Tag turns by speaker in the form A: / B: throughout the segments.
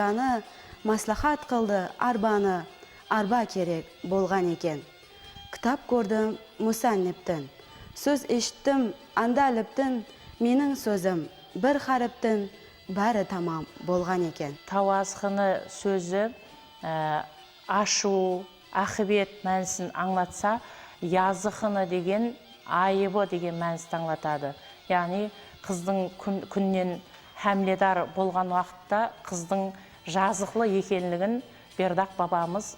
A: Аны маслахат қылды арбаны, арба керек болған екен. Кітап көрдім мұсанниптін, сөз ештім андаліптін, менің сөзім бір харіптін бәрі тамам болған екен.
B: Тауазқыны сөзі ашу, ақыбет мәнісін аңлатса, язықыны деген айыбы деген мәністі аңлатады. Яғни қыздың күннен хәмледар болған уақытта қыздың жазықлы екенлігін Бердақ бабамыз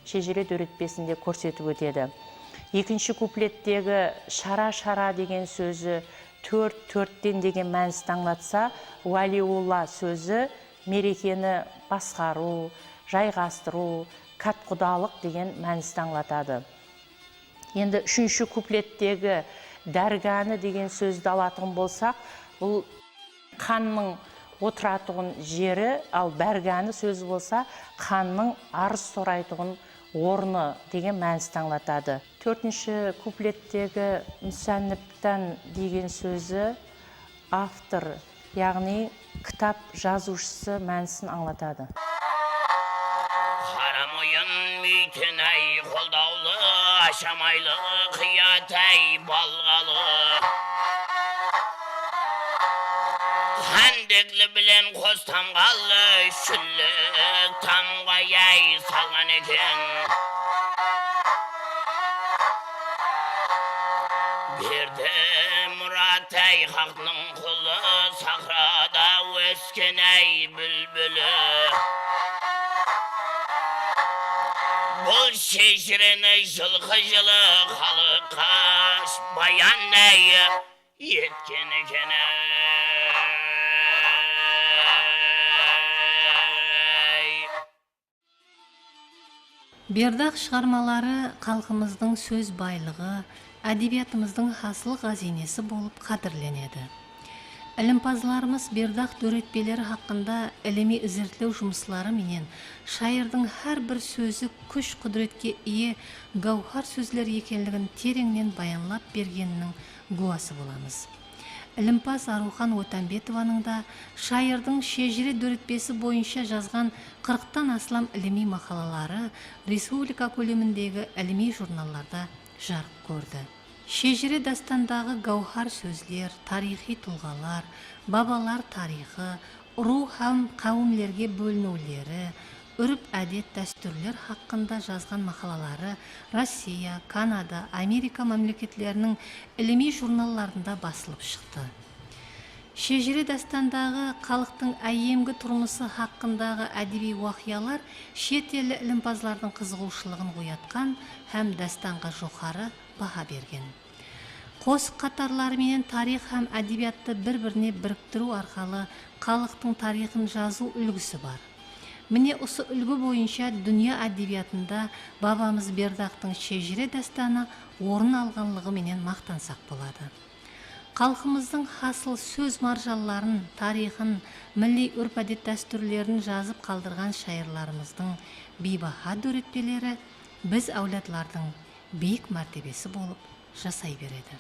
B: шежіре дөретпесінде көрсетіп өтеді. Екінші куплеттегі шара-шара деген сөзі төрттен деген мәністі аңлатса, уәлиулла сөзі мерекені басқару, жайғастыру, кәт-құдалық деген мәністі аңлатады. Енді үшінші куплеттегі дәргәні деген сөзді алатын болсақ, бұл ханның отыратығын жері, ал бәргәні сөзі болса, ханның арыз сұрайтығын орны деген мәністі аңлатады. Төртінші куплеттегі мүсәнніптен деген сөзі автор, яғни кітап жазушысы мәнісін аңлатады.
C: Қарамойын мүйтін-әй қолдаулы, ашамайлы, қият-әй балғалы. Хәндеклі білен қос тамғалы, шүлік тамғай-әй салған екен. Берді мұрат-әй қақның құлы, сахрада өскен-әй бүлбүлі. Бұл шешірені жылқы-жылы халыққа баян-әй еткен екен.
D: Бердақ шығармалары халқымыздың сөз байлығы, әдебиетіміздің асыл қазинесі болып қадірленеді. Ілімпазларымыз Бердақ дөретпелері хақында іліми ізертлеу жұмыслары менен шайырдың әр бір сөзі күш құдіретке ие гауһар сөзлер екенлігін тереңнен баянлап бергенінің гуасы боламыз. Ілімпаз Арухан Отанбетованың да шайырдың шежіре дөретпесі бойынша жазған 40-тан аслам іліми мақалалары республика көлеміндегі іліми журналларда жарық көрді. Шежіре дастандағы гауһар сөзлер, тарихи тұлғалар, бабалар тарихы, ру һәм қауымлерге бөлінулері, үріп әдет дәстүрлер хақында жазған мақалалары Россия, Канада, Америка мемлекетлерінің іліми журналларында басылып шықты. Шежіре дастандағы халықтың әйемгі тұрмысы хақындағы әдеби уақиялар шет елі ілімпазлардың қызығушылығын оятқан һәм дастанға жоғары баға берген. Қос қатарлары менен тарих һәм әдебиятты бір-біріне біріктіру арқылы халықтың тарихын жазу үлгісі бар. Міне осы үлгі бойынша дүния әдебиятында бабамыз Бердақтың шежіре дастаны орын алғанлығы менен мақтансақ болады. Халқымыздың асыл сөз маржалларын, тарихын, милли үрп-әдет дәстүрлерін жазып қалдырған шайырларымыздың бейбаһа дөретпелері біз әулетлардың биік мәртебесі болып жасай береді.